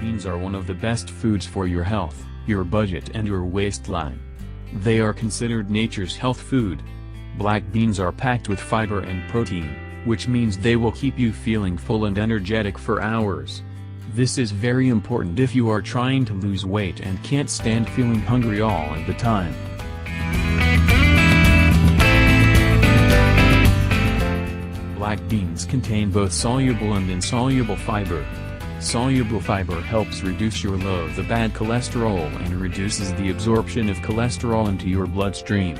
beans are one of the best foods for your health, your budget and your waistline. They are considered nature's health food. Black beans are packed with fiber and protein, which means they will keep you feeling full and energetic for hours. This is very important if you are trying to lose weight and can't stand feeling hungry all of the time. Black beans contain both soluble and insoluble fiber. Soluble fiber helps reduce your load of bad cholesterol and reduces the absorption of cholesterol into your bloodstream.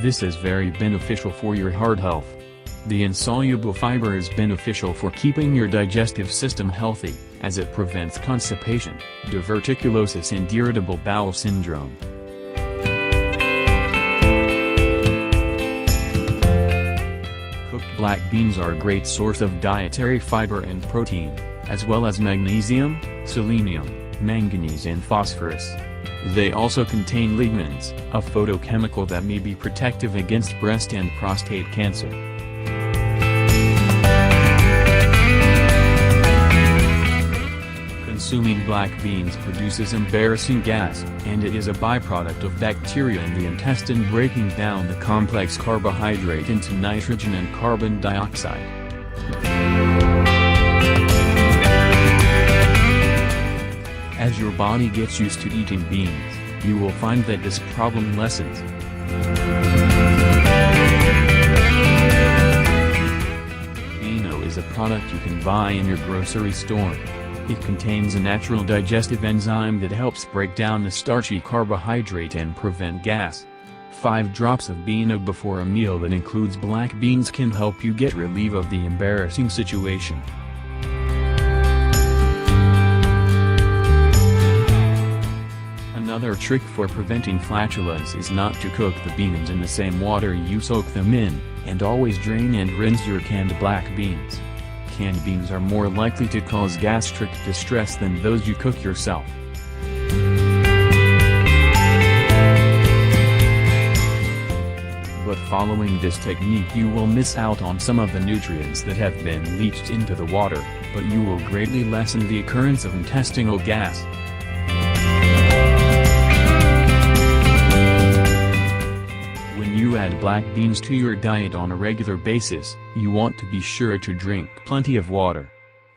This is very beneficial for your heart health. The insoluble fiber is beneficial for keeping your digestive system healthy, as it prevents constipation, diverticulosis and irritable bowel syndrome. Cooked black beans are a great source of dietary fiber and protein, as well as magnesium, selenium, manganese and phosphorus. They also contain lignans, a phytochemical that may be protective against breast and prostate cancer. Consuming black beans produces embarrassing gas, and it is a byproduct of bacteria in the intestine breaking down the complex carbohydrate into nitrogen and carbon dioxide. As your body gets used to eating beans, you will find that this problem lessens. Beano is a product you can buy in your grocery store. It contains a natural digestive enzyme that helps break down the starchy carbohydrate and prevent gas. 5 drops of Beano before a meal that includes black beans can help you get relief of the embarrassing situation. Another trick for preventing flatulence is not to cook the beans in the same water you soak them in, and always drain and rinse your canned black beans. Canned beans are more likely to cause gastric distress than those you cook yourself. But following this technique you will miss out on some of the nutrients that have been leached into the water, but you will greatly lessen the occurrence of intestinal gas. When you add black beans to your diet on a regular basis, you want to be sure to drink plenty of water.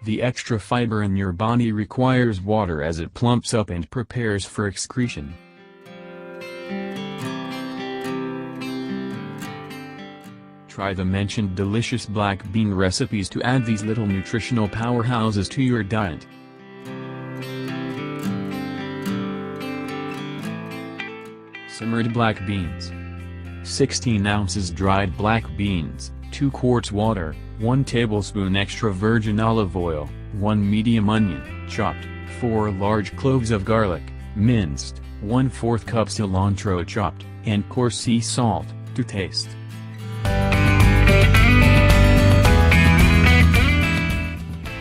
The extra fiber in your body requires water as it plumps up and prepares for excretion. Try the mentioned delicious black bean recipes to add these little nutritional powerhouses to your diet. Simmered black beans. 16 ounces dried black beans, 2 quarts water, 1 tablespoon extra virgin olive oil, 1 medium onion, chopped, 4 large cloves of garlic, minced, 1/4 cup cilantro chopped, and coarse sea salt, to taste.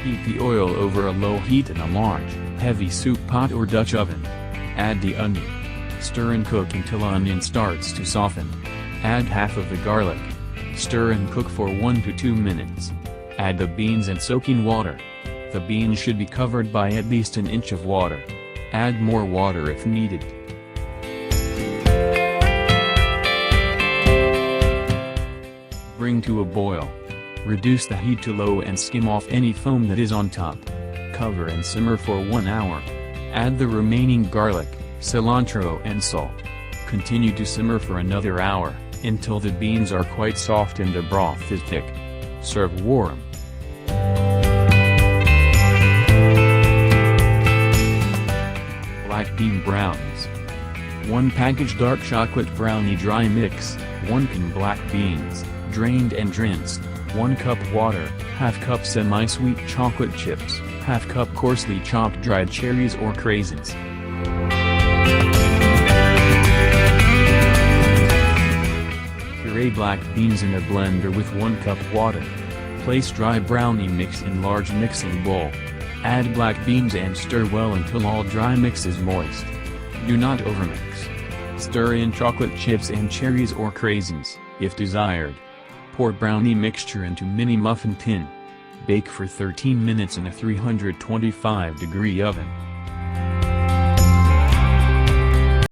Heat the oil over a low heat in a large, heavy soup pot or Dutch oven. Add the onion. Stir and cook until onion starts to soften. Add half of the garlic. Stir and cook for 1 to 2 minutes. Add the beans and soaking water. The beans should be covered by at least an inch of water. Add more water if needed. Bring to a boil. Reduce the heat to low and skim off any foam that is on top. Cover and simmer for 1 hour. Add the remaining garlic, cilantro and salt. Continue to simmer for another hour, until the beans are quite soft and the broth is thick. Serve warm. Black bean brownies. 1 package dark chocolate brownie dry mix, 1 can black beans, drained and rinsed, 1 cup water, ½ cup semi-sweet chocolate chips, ½ cup coarsely chopped dried cherries or craisins. Puree black beans in a blender with 1 cup water. Place dry brownie mix in large mixing bowl. Add black beans and stir well until all dry mix is moist. Do not overmix. Stir in chocolate chips and cherries or craisins, if desired. Pour brownie mixture into mini muffin tin. Bake for 13 minutes in a 325-degree oven.